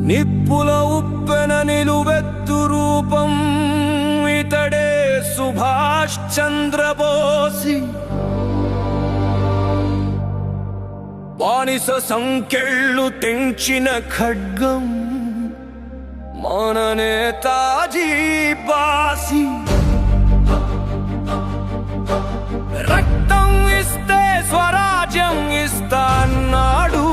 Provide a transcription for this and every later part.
నిప్పుల ఉప్పెన నిలువెత్తు రూపం ఇతడే సుభాష్ చంద్రబోసి. బానిస సంకెళ్ళు తెంచిన ఖడ్గం మన నేతాజీ బాసి. రక్తం ఇస్తే స్వరాజ్యం ఇస్తా అన్నాడు.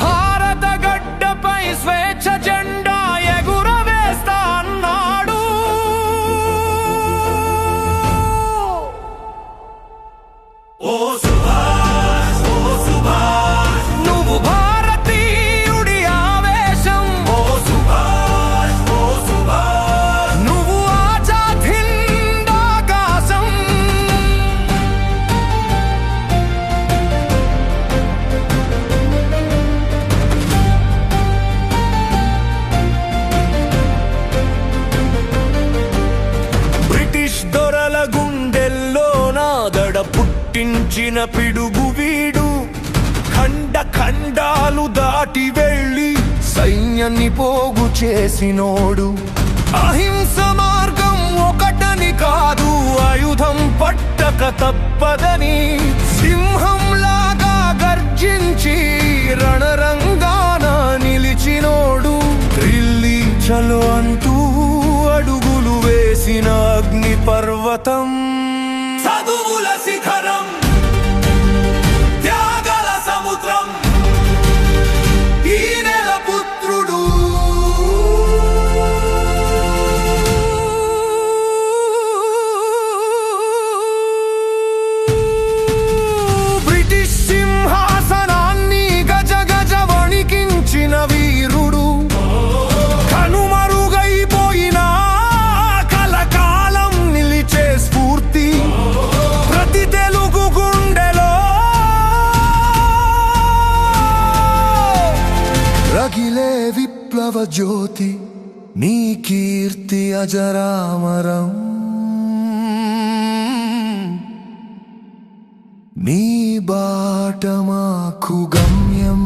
భారత గడ్డపై స్వేచ్ఛ జెండా ఎగురవేస్తా అన్నాడు. ఓ సుభాష్, ఓ సుభాష్, నువ్వు భారతీయుడి ఆవేశం. ఓ సుభాష్, ఓ సుభాష్, నువ్వు ఆజాద్ హింద్ ఆకాశం. బ్రిటిష్ దొరల గుండెల్లో నాదడ పుట్టించిన పిడుగు వీడు. ఖండ ఖండాలు దాటి వెళ్ళి సైన్యాన్ని పోగు చేసినోడు. అహింస మార్గం ఒకటని కాదు, ఆయుధం పట్టక తప్పదని సింహంలాగా గర్జించి రణరంగాన నిలిచినోడు. ఢిల్లీ చలో అంటూ అడుగులు వేసిన అగ్ని పర్వతం, చదువుల శిఖరం, త్యాగల సముద్రం, ఈ నెల పుత్రుడు. బ్రిటిష్ సింహాసనాన్ని గజ గజ వణికించిన వీరుడు. కనుమరుగైపోయిన కలకాలం నిలిచే స్ఫూర్తి ప్రతి తెలుగు గుండెలో రగిలే విప్లవ జ్యోతి. నీ కీర్తి అజరామరం, నీ బాట మాకు గమ్యం.